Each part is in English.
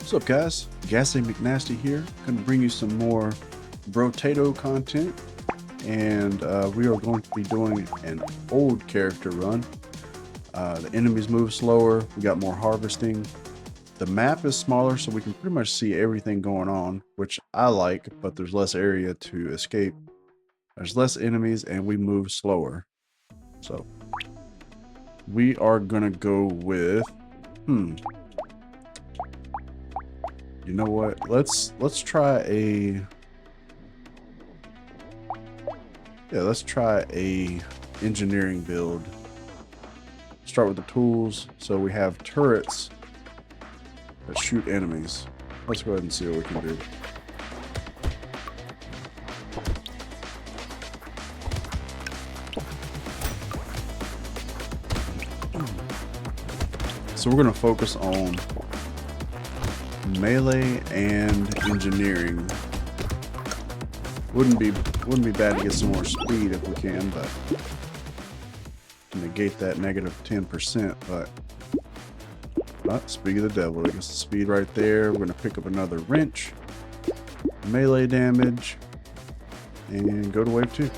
What's up, guys? Gassy McNasty here. Going to bring you some more Brotato content, and we are going to be doing an old character run. The enemies move slower. We got more harvesting. The map is smaller, so we can pretty much see everything going on, which I like, but there's less area to escape. There's less enemies, and we move slower. So we are gonna go with you know what? Let's try a let's try a engineering build. Start with the tools. So we have turrets that shoot enemies. Let's go ahead and see what we can do. So we're gonna focus on melee and engineering. Wouldn't be bad to get some more speed if we can, but to negate that negative 10%. But speed of the devil. I guess the speed right there. We're gonna pick up another wrench, melee damage, and go to wave 2.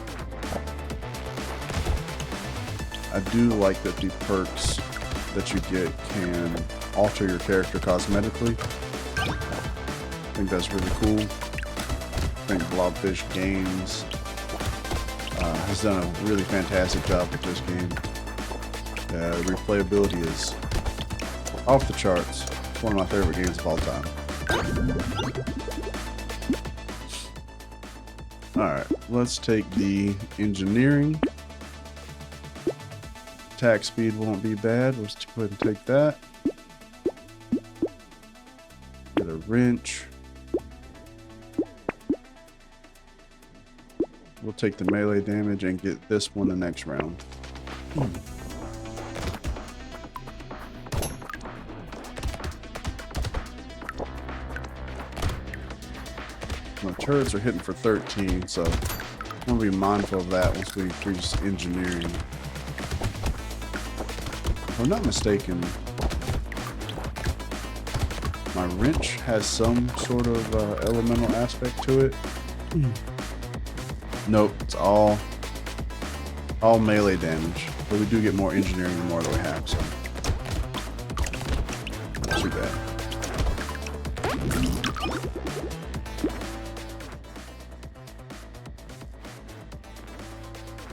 I do like that the perks that you get can alter your character cosmetically. I think that's really cool. I think Blobfish Games has done a really fantastic job with this game. Replayability is off the charts. It's one of my favorite games of all time. Alright, let's take the engineering. Attack speed won't be bad. Let's go ahead and take that. Get a wrench. We'll take the melee damage and get this one the next round. My turrets are hitting for 13, so I'm going to be mindful of that once we increase engineering. If I'm not mistaken, my wrench has some sort of elemental aspect to it. Nope, it's all melee damage, but we do get more engineering the more that we have, so not too bad.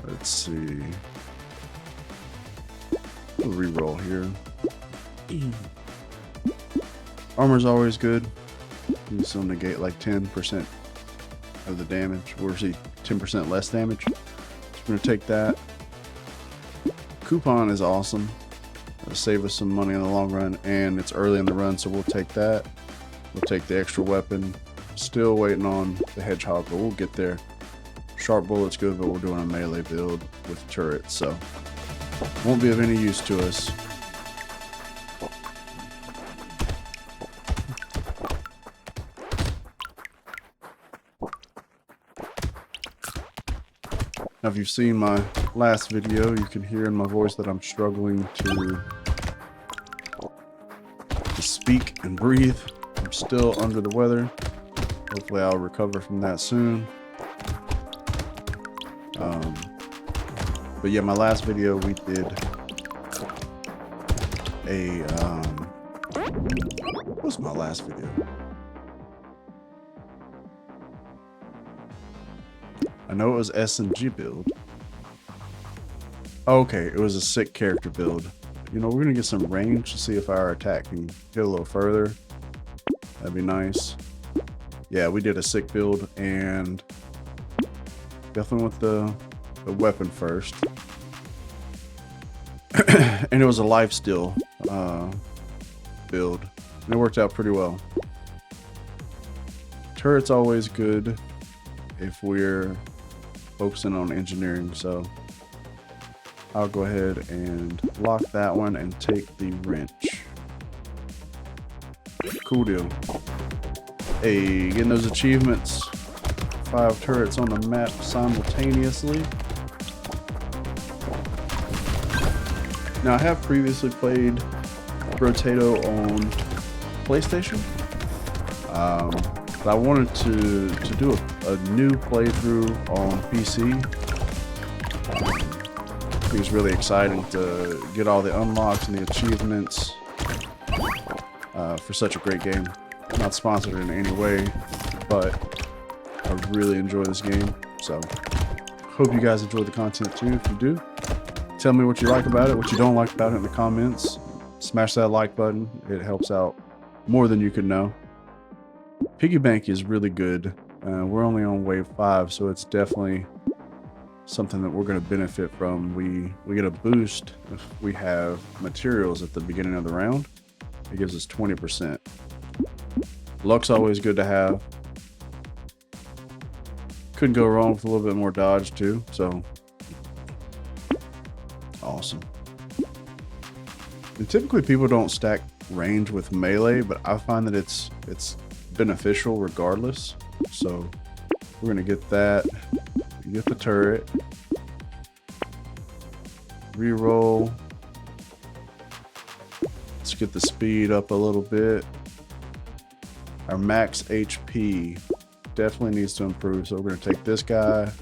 Let's see. We'll re-roll here. Armor's always good. You can still negate like 10% of the damage, or see 10% less damage. So we're gonna take that. Coupon is awesome. It'll save us some money in the long run, and it's early in the run, so we'll take that. We'll take the extra weapon. Still waiting on the hedgehog, but we'll get there. Sharp bullet's good, but we're doing a melee build with turrets, so won't be of any use to us. Now, if you've seen my last video, you can hear in my voice that I'm struggling to speak and breathe. I'm still under the weather. Hopefully I'll recover from that soon. But yeah, my last video we did a what was my last video? I know it was S&G build. Okay, it was a sick character build. You know, we're gonna get some range to see if our attack can get a little further. That'd be nice. Yeah, we did a sick build, and definitely with the weapon first. And it was a lifesteal build, and it worked out pretty well. Turret's always good if we're focusing on engineering, so I'll go ahead and lock that one and take the wrench. Cool deal. Hey, getting those achievements. 5 turrets on the map simultaneously. Now, I have previously played Brotato on PlayStation, But I wanted to do a new playthrough on PC. It was really exciting to get all the unlocks and the achievements for such a great game. Not sponsored in any way, but I really enjoy this game. So hope you guys enjoy the content too. If you do, tell me what you like about it, what you don't like about it in the comments. Smash that like button. It helps out more than you could know. Piggy bank is really good. We're only on wave 5, so it's definitely something that we're going to benefit from. We get a boost if we have materials at the beginning of the round. It gives us 20%. Luck's always good to have. Couldn't go wrong with a little bit more dodge too, so awesome. And typically people don't stack range with melee, but I find that it's beneficial regardless. So we're gonna get that. Get the turret. Reroll. Let's get the speed up a little bit. Our max HP definitely needs to improve, so we're gonna take this guy.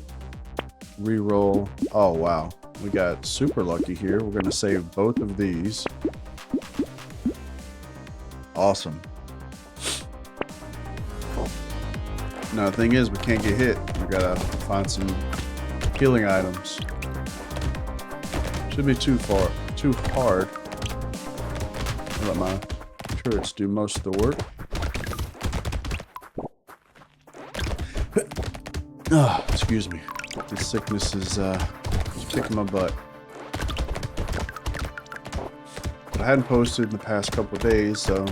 Reroll. Oh wow, we got super lucky here. We're gonna save both of these. Awesome. Now the thing is, we can't get hit. We gotta find some healing items. Should be too hard. I'll let my turrets do most of the work. Oh, excuse me. This sickness is kicking my butt. But I hadn't posted in the past couple of days, so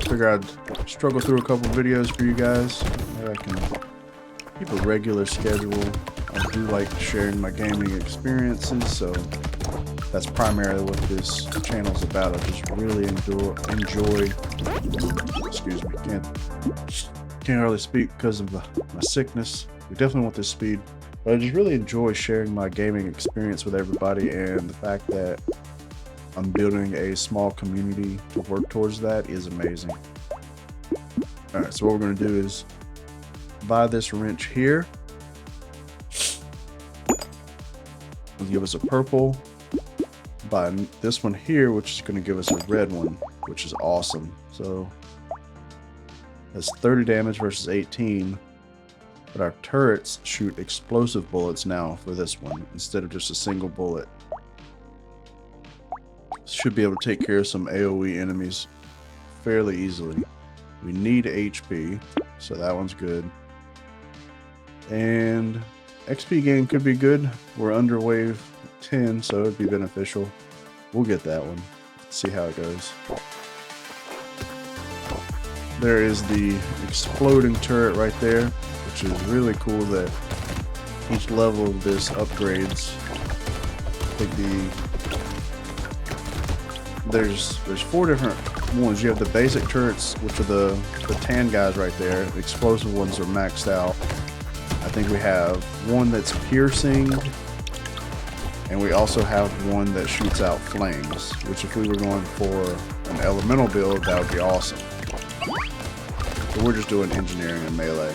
figure I'd struggle through a couple of videos for you guys. Maybe I can keep a regular schedule. I do like sharing my gaming experiences, so that's primarily what this channel is about. I just really enjoy. Excuse me, can't hardly speak because of my sickness. We definitely want this speed, but I just really enjoy sharing my gaming experience with everybody, and the fact that I'm building a small community to work towards that is amazing. All right, so what we're going to do is buy this wrench here. It'll give us a purple. Buy this one here, which is going to give us a red one, which is awesome. So that's 30 damage versus 18. But our turrets shoot explosive bullets now for this one instead of just a single bullet. Should be able to take care of some AoE enemies fairly easily. We need HP, so that one's good. And XP gain could be good. We're under wave 10, so it'd be beneficial. We'll get that one. Let's see how it goes. There is the exploding turret right there, which is really cool that each level of this upgrades. I think there's 4 different ones. You have the basic turrets, which are the tan guys right there. The explosive ones are maxed out. I think we have one that's piercing, and we also have one that shoots out flames, which if we were going for an elemental build, that would be awesome. But we're just doing engineering and melee.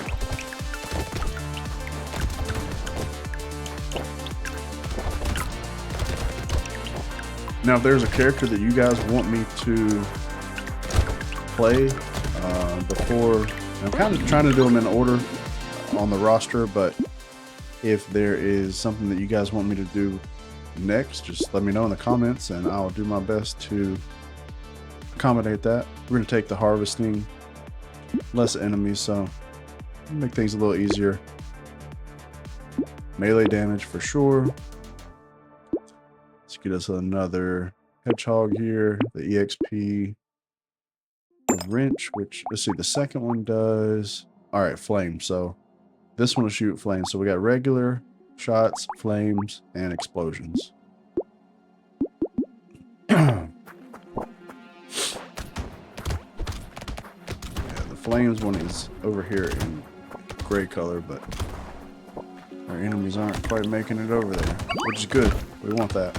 Now, if there's a character that you guys want me to play before, I'm kind of trying to do them in order on the roster, but if there is something that you guys want me to do next, just let me know in the comments and I'll do my best to accommodate that. We're going to take the harvesting, less enemies, so make things a little easier. Melee damage for sure. Let's get us another hedgehog here, the EXP, the wrench, which, let's see, the second one does, all right, flame. So this one will shoot flames. So we got regular shots, flames, and explosions. Yeah, the flames one is over here in gray color, but our enemies aren't quite making it over there, which is good. We want that.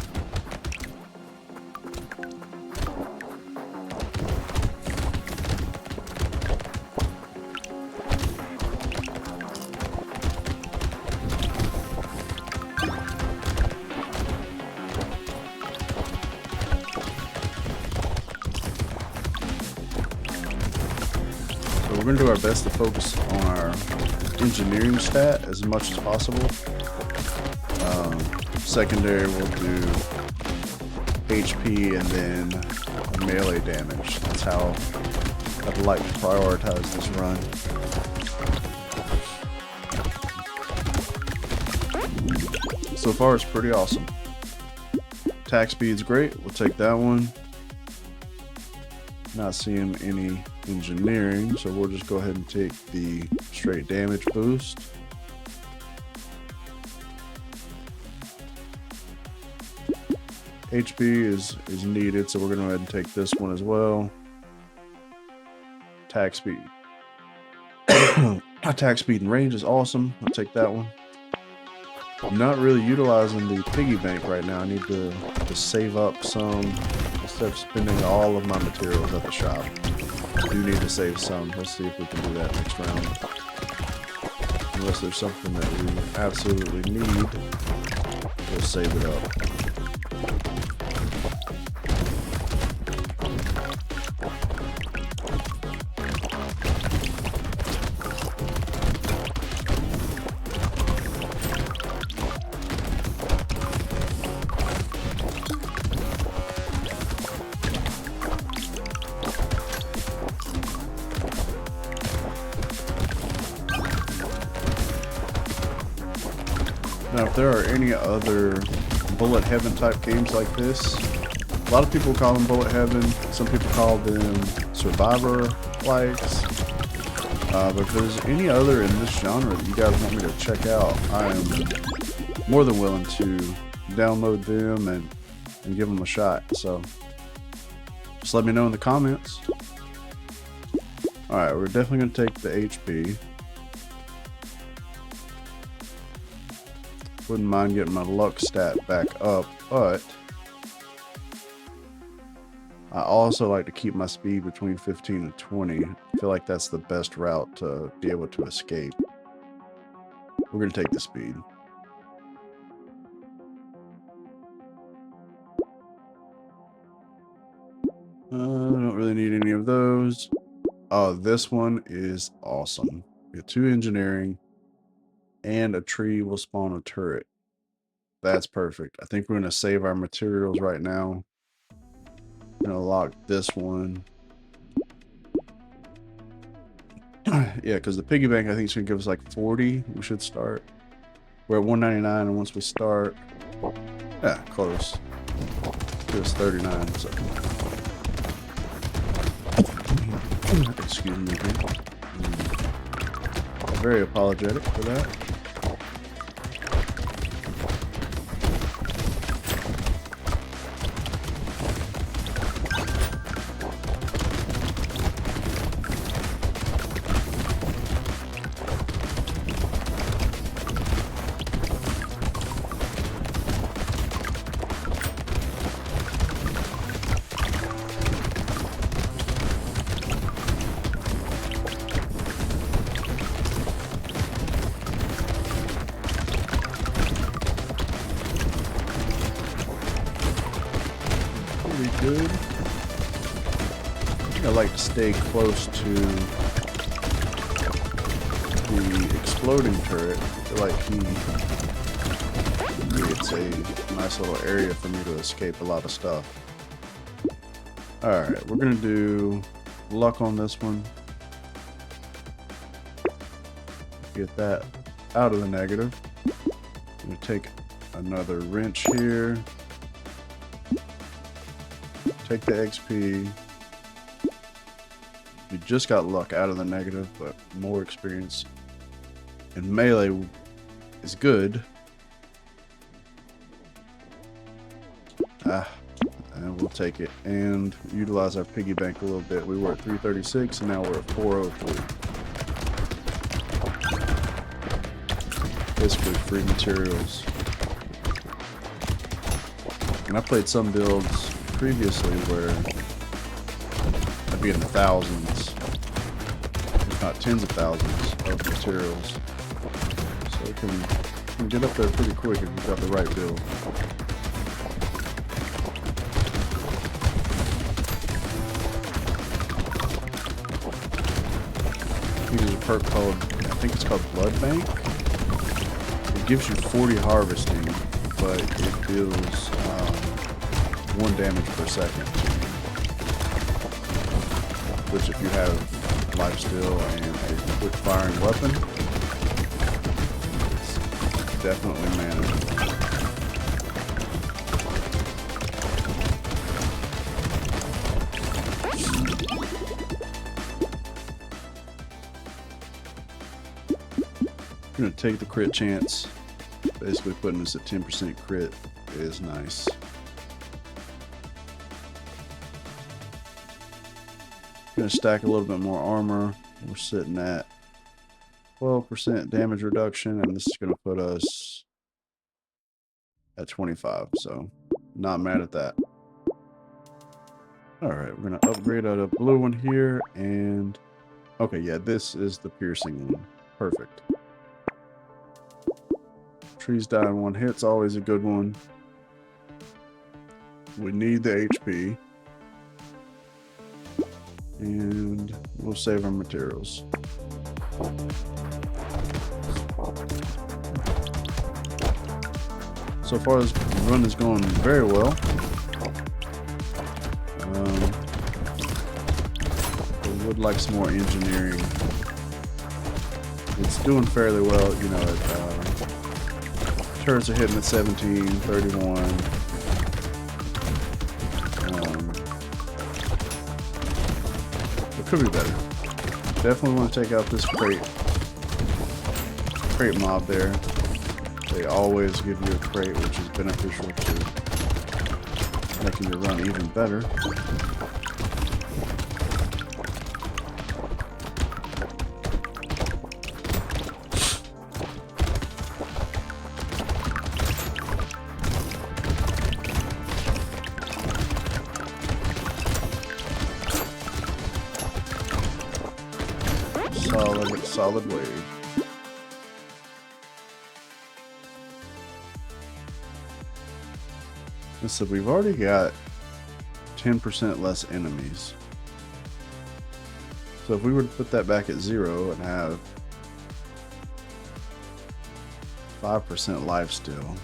We're gonna do our best to focus on our engineering stat as much as possible. Secondary, we'll do HP and then melee damage. That's how I'd like to prioritize this run. So far, it's pretty awesome. Attack speed's great. We'll take that one. Not seeing any engineering, so we'll just go ahead and take the straight damage boost. HP is needed, so we're going to go ahead and take this one as well. Attack speed. Attack speed and range is awesome. I'll take that one. I'm not really utilizing the piggy bank right now. I need to save up some instead of spending all of my materials at the shop. I do need to save some. Let's see if we can do that next round. Unless there's something that we absolutely need, we'll save it up. Now, if there are any other bullet heaven type games like this, a lot of people call them bullet heaven. Some people call them survivor likes. But if there's any other in this genre that you guys want me to check out, I am more than willing to download them and give them a shot. So just let me know in the comments. Alright, we're definitely going to take the HP. Wouldn't mind getting my luck stat back up, but I also like to keep my speed between 15 and 20. I feel like that's the best route to be able to escape. We're going to take the speed. I don't really need any of those. Oh, this one is awesome. We have 2 engineering. And a tree will spawn a turret. That's perfect. I think we're going to save our materials right now. I'm going to lock this one. Yeah, because the piggy bank I think is going to give us like 40. We should start. We're at 199, and once we start, yeah, close. Give us 39. So. Excuse me. Very apologetic for that. Good. I like to stay close to the exploding turret. I feel like he creates a nice little area for me to escape a lot of stuff. Alright, we're going to do luck on this one. Get that out of the negative. I'm going to take another wrench here. Take the XP. We just got luck out of the negative, but more experience in melee is good. And we'll take it and utilize our piggy bank a little bit. We were at 336 and now we're at 403. Basically free materials. And I played some builds previously where I'd be in the thousands, if not tens of thousands of materials. So it can get up there pretty quick if you've got the right build. uses a perk called, I think it's called Blood Bank. It gives you 40 harvesting, but it deals 1 damage per second. Which, if you have lifesteal and a quick firing weapon, it's definitely manageable. I'm gonna take the crit chance. Basically putting us at 10% crit is nice. Gonna stack a little bit more armor. We're sitting at 12% damage reduction, and this is gonna put us at 25, so not mad at that. All right, we're gonna upgrade out a blue one here, and okay, yeah, this is the piercing one. Perfect. Trees die in 1 hit's always a good one. We need the HP. And we'll save our materials. So far, this run is going very well. I would like some more engineering. It's doing fairly well, you know. Turrets are hitting at 17, 31. It could be better. Definitely want to take out this crate mob there. They always give you a crate, which is beneficial to making your run even better. Solid wave. So we've already got 10% less enemies. So if we were to put that back at 0 and have 5% life still.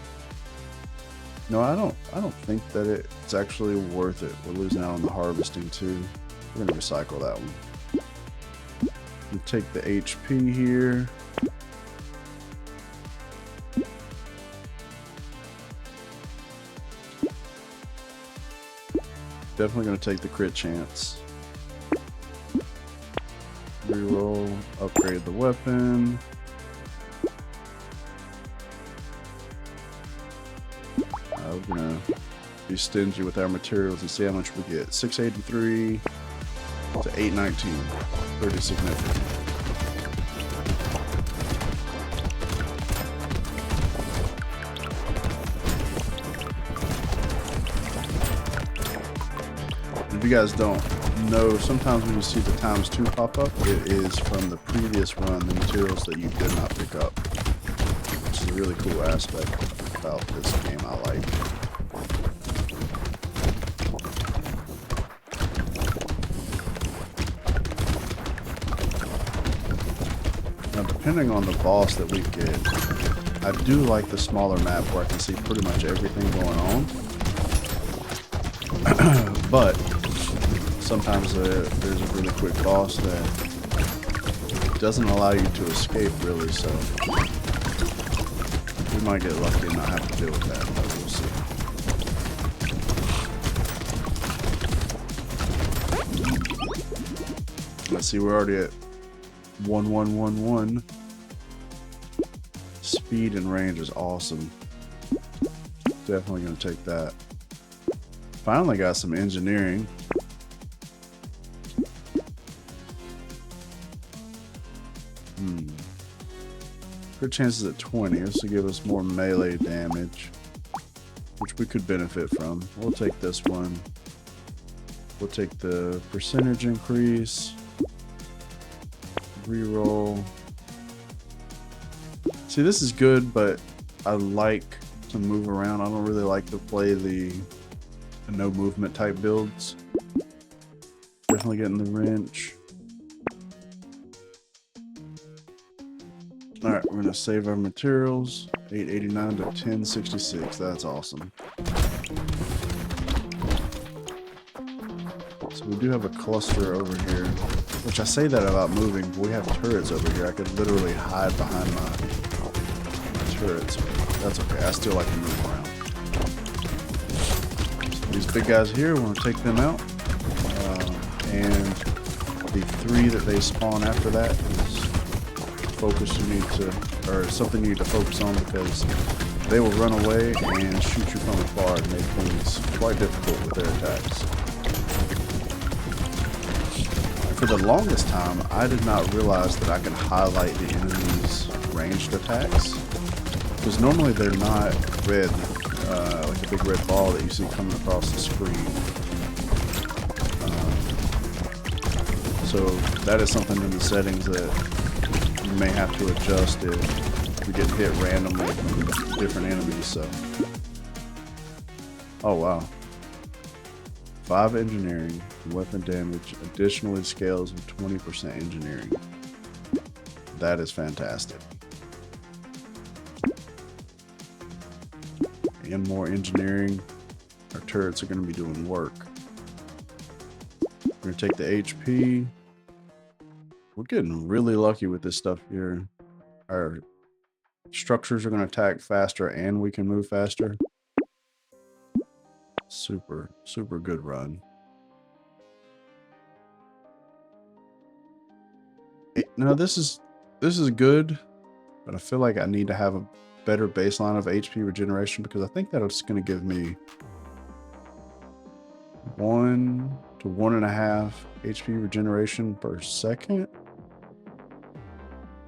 No, I don't think that it's actually worth it. We're losing out on the harvesting too. We're gonna recycle that one. We take the HP here. Definitely going to take the crit chance. Reroll, upgrade the weapon. We're going to be stingy with our materials and see how much we get. 683 to 819. Pretty significant. If you guys don't know, sometimes when you see the ×2 pop up, it is from the previous run, the materials that you did not pick up, which is a really cool aspect about this game I like. Now, depending on the boss that we get, I do like the smaller map where I can see pretty much everything going on. But sometimes there's a really quick boss that doesn't allow you to escape, really, so we might get lucky and not have to deal with that, but we'll see. Let's see, we're already at 1111. Speed and range is awesome. Definitely going to take that. Finally got some engineering. Crit chances at 20. This will give us more melee damage, which we could benefit from. We'll take this one. We'll take the percentage increase. Reroll. See, this is good, but I like to move around. I don't really like to play the no movement type builds. Definitely getting the wrench. All right, we're gonna save our materials. 889 to 1066. That's awesome. So we do have a cluster over here, which I say that about moving, but we have turrets over here. I could literally hide behind my turrets. That's okay. I still like to move around. So these big guys here, we want to take them out. And the 3 that they spawn after that is focus you need to, or something you need to focus on, because they will run away and shoot you from afar and make things quite difficult with their attacks. For the longest time, I did not realize that I can highlight the enemy's ranged attacks, because normally they're not red, like a big red ball that you see coming across the screen. So that is something in the settings that you may have to adjust if you get hit randomly from different enemies. So, oh wow. 5 engineering, weapon damage, additionally scales with 20% engineering. That is fantastic. And more engineering, our turrets are going to be doing work. We're going to take the HP. We're getting really lucky with this stuff here. Our structures are going to attack faster and we can move faster. Super, super good run. Now this is good, but I feel like I need to have a better baseline of HP regeneration, because I think that's going to give me 1 to 1.5 HP regeneration per second.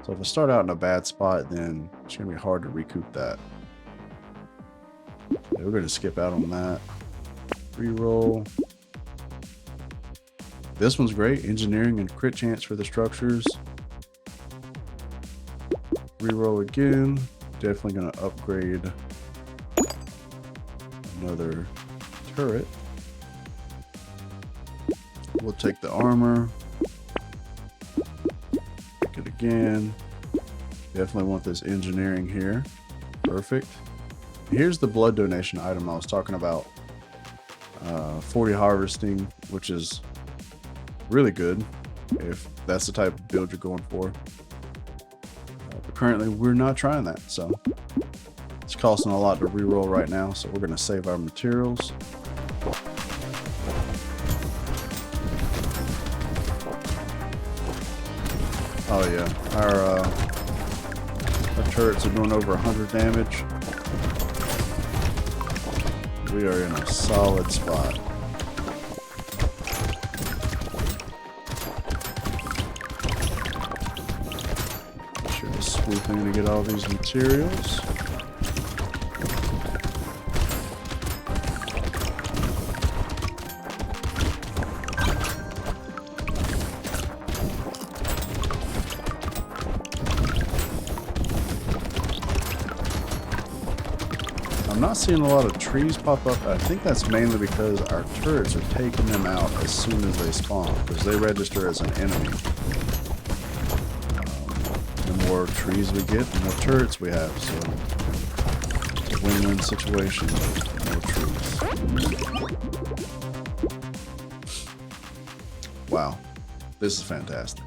So if I start out in a bad spot, then it's going to be hard to recoup that. Yeah, we're going to skip out on that. Reroll. This one's great. Engineering and crit chance for the structures. Reroll again. Definitely going to upgrade another turret. We'll take the armor. Take it again. Definitely want this engineering here. Perfect. Here's the blood donation item I was talking about. 40 harvesting, which is really good if that's the type of build you're going for. But currently we're not trying that, so it's costing a lot to reroll right now, so we're going to save our materials. Oh yeah, our turrets are doing over 100 damage. We are in a solid spot. Sure to swoop in to get all these materials. I'm not seeing a lot of trees pop up. I think that's mainly because our turrets are taking them out as soon as they spawn, because they register as an enemy. The more trees we get, the more turrets we have, so it's a win-win situation with more trees. Wow, this is fantastic.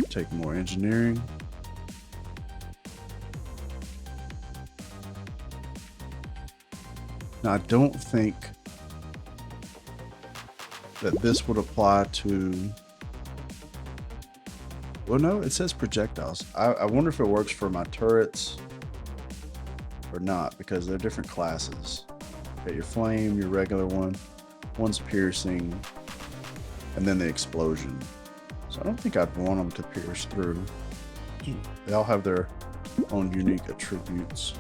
Take more engineering. Now, I don't think that this would apply to... Well, no, it says projectiles. I wonder if it works for my turrets or not, because they're different classes. You got your flame, your regular one, one's piercing, and then the explosion. So I don't think I'd want them to pierce through. They all have their own unique attributes.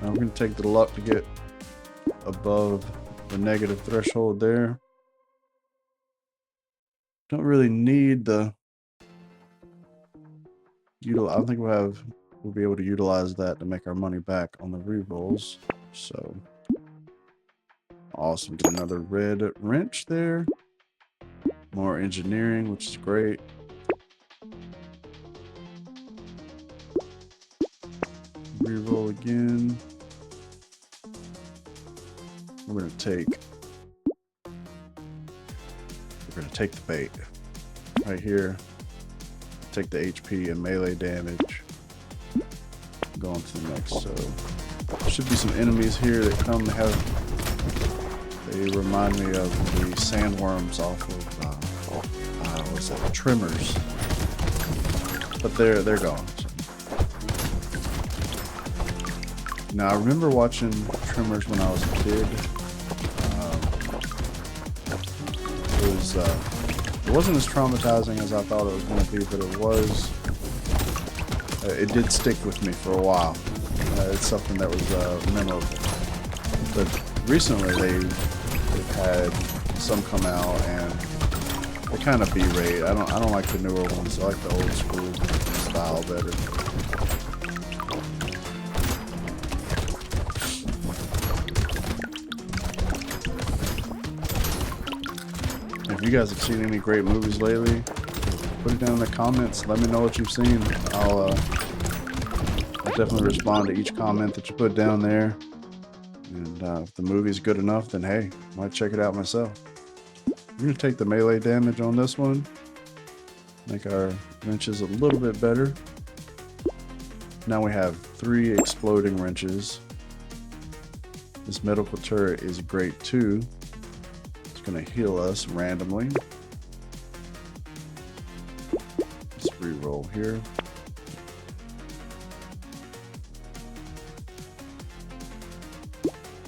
Now we're going to take the luck to get above the negative threshold there. Don't really need the... I think we'll be able to utilize that to make our money back on the rerolls. So awesome. Get another red wrench there. More engineering, which is great. Reroll again. We're gonna take the bait right here. Take the HP and melee damage. Go on to the next. So there should be some enemies here that come they remind me of the sandworms off of what's that? Tremors. But they're gone. Now I remember watching Tremors when I was a kid. It wasn't as traumatizing as I thought it was going to be, but it did stick with me for a while. It's something that was memorable. But recently they've had some come out and they kind of B-rate. I don't like the newer ones. I like the old school style better. If you guys have seen any great movies lately, put it down in the comments. Let me know what you've seen. I'll definitely respond to each comment that you put down there. And if the movie's good enough, then hey, I might check it out myself. I'm going to take the melee damage on this one. Make our wrenches a little bit better. Now we have 3 exploding wrenches. This medical turret is great too. It's going to heal us randomly. Let's reroll here.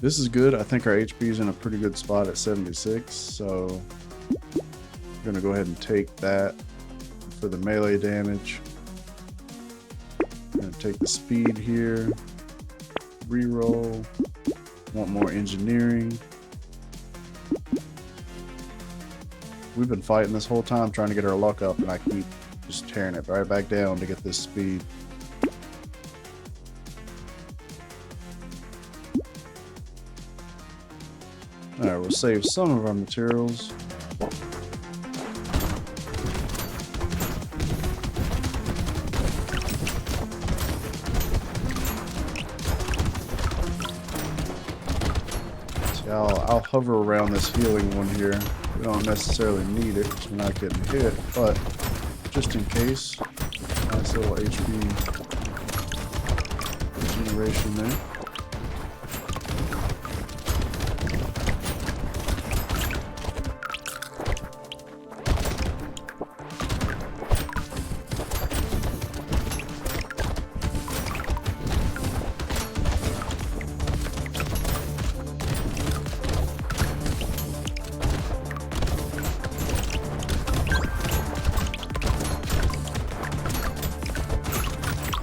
This is good. I think our HP is in a pretty good spot at 76, so I'm going to go ahead and take that for the melee damage. I'm going to take the speed here. Reroll. Want more engineering. We've been fighting this whole time trying to get our luck up, and I keep just tearing it right back down to get this speed. Alright, we'll save some of our materials. See, I'll hover around this healing one here. We don't necessarily need it because we're not getting hit, but just in case, nice little HP regeneration there.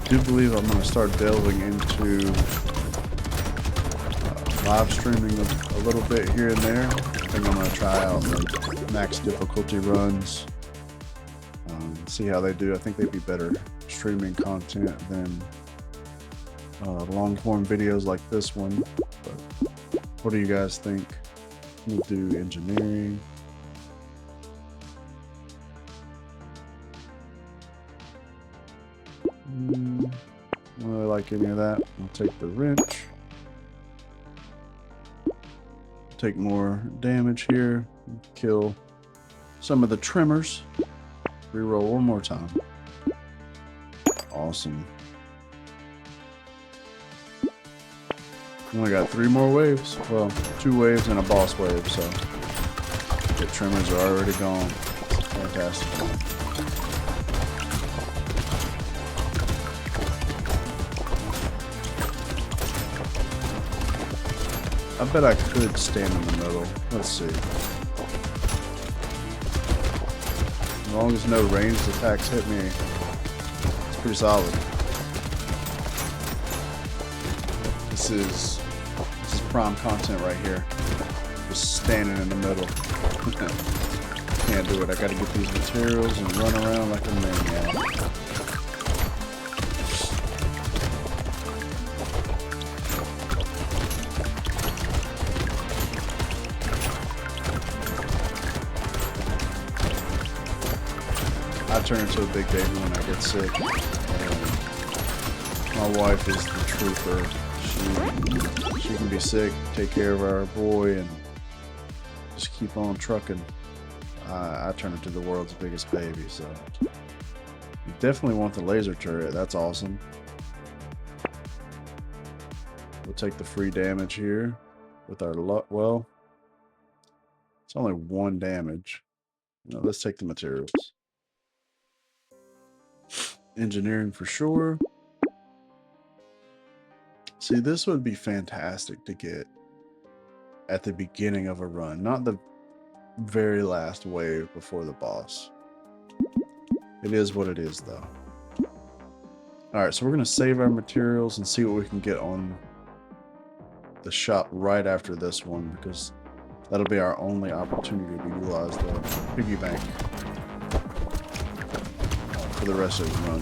I do believe I'm going to start delving into live streaming a little bit here and there. I think I'm going to try out the max difficulty runs, see how they do. I think they'd be better streaming content than long form videos like this one. But what do you guys think? We'll do engineering. Don't really like any of that. I'll take the wrench. Take more damage here. Kill some of the tremors. Reroll one more time. Awesome. Only got 3 more waves. Well, 2 waves and a boss wave, so the tremors are already gone. Fantastic. I bet I could stand in the middle. Let's see. As long as no ranged attacks hit me, it's pretty solid. This is prime content right here. Just standing in the middle. Can't do it. I gotta get these materials and run around like a maniac. I turn into a big baby when I get sick. My wife is the trooper. She can be sick, take care of our boy, and just keep on trucking. I turn into the world's biggest baby, so you definitely want the laser turret. That's awesome. We'll take the free damage here with our luck. Well, it's only 1 damage. No, let's take the materials. Engineering for sure. See, this would be fantastic to get at the beginning of a run, not the very last wave before the boss. It is what it is, though. Alright, so we're going to save our materials and see what we can get on the shop right after this one, because that'll be our only opportunity to utilize the piggy bank for the rest of the run.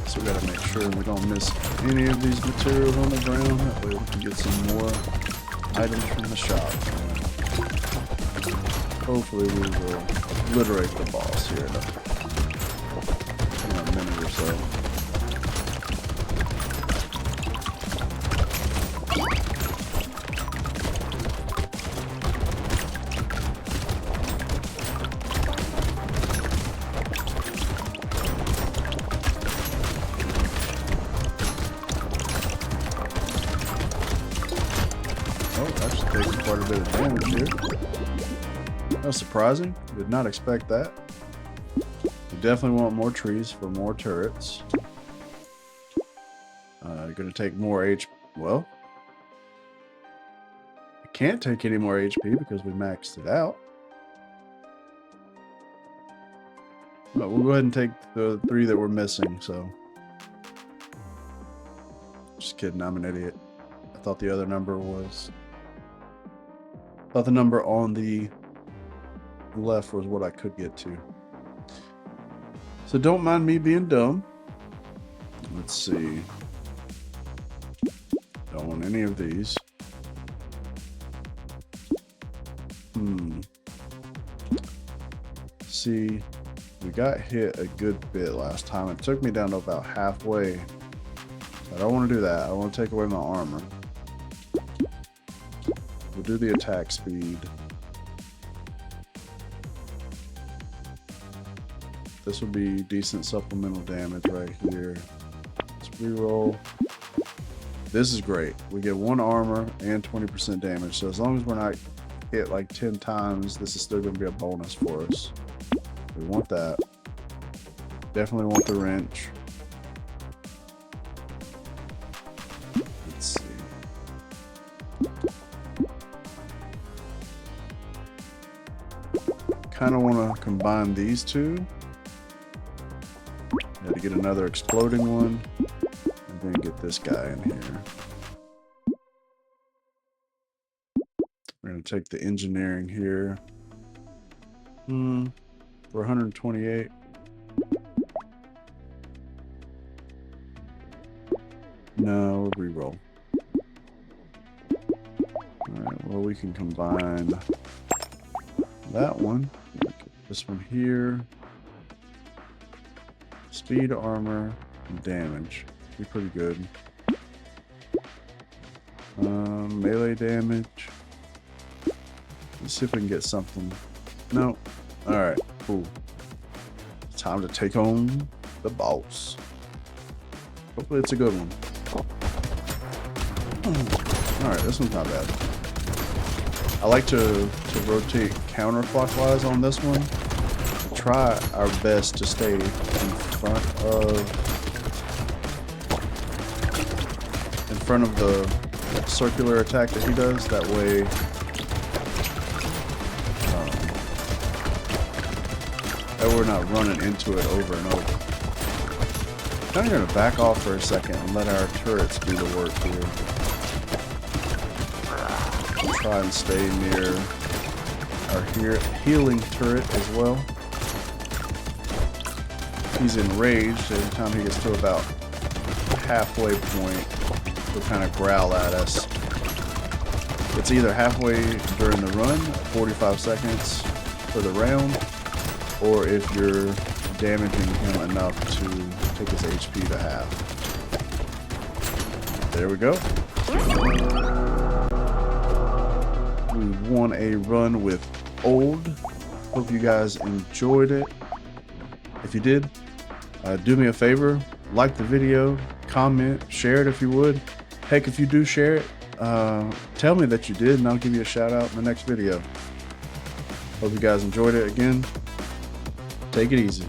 So we gotta make sure we don't miss any of these materials on the ground. That way we can get some more items from the shop. Hopefully we will obliterate the boss here in a minute or so. Quite a bit of damage here. That was surprising. Did not expect that. We definitely want more trees for more turrets. You're going to take more HP. Well, I can't take any more HP because we maxed it out. But we'll go ahead and take the 3 that we're missing. So, just kidding. I'm an idiot. I thought the other number was. Thought the number on the left was what I could get to. So don't mind me being dumb. Let's see. Don't want any of these. See, we got hit a good bit last time. It took me down to about halfway. I don't want to do that. I want to take away my armor. We'll do the attack speed. This will be decent supplemental damage right here. Let's reroll. This is great. We get 1 armor and 20% damage. So as long as we're not hit like 10 times, this is still going to be a bonus for us. We want that. Definitely want the wrench. Let's see. Kind of want to combine these two. Had to get another exploding one, and then get this guy in here. We're going to take the engineering here. For 128. No, reroll. Alright, well, we can combine that one. This one here. Speed, armor, and damage. Be pretty good. Melee damage. Let's see if we can get something. No. Alright, cool. Time to take on the boss. Hopefully it's a good one. Alright, this one's not bad. I like to rotate counterclockwise on this one. Try our best to stay in front of the circular attack that he does. That way, that we're not running into it over and over. I'm kind of going to back off for a second and let our turrets do the work here. We'll try and stay near our healing turret as well. he's enraged. Every time he gets to about halfway point, he'll kind of growl at us. It's either halfway during the run, 45 seconds for the round, or if you're damaging him enough to take his HP to half. There we go. We won a run with Old. Hope you guys enjoyed it. If you did, do me a favor, like the video, comment, share it if you would. Heck, if you do share it, tell me that you did and I'll give you a shout out in the next video. Hope you guys enjoyed it. Again, take it easy.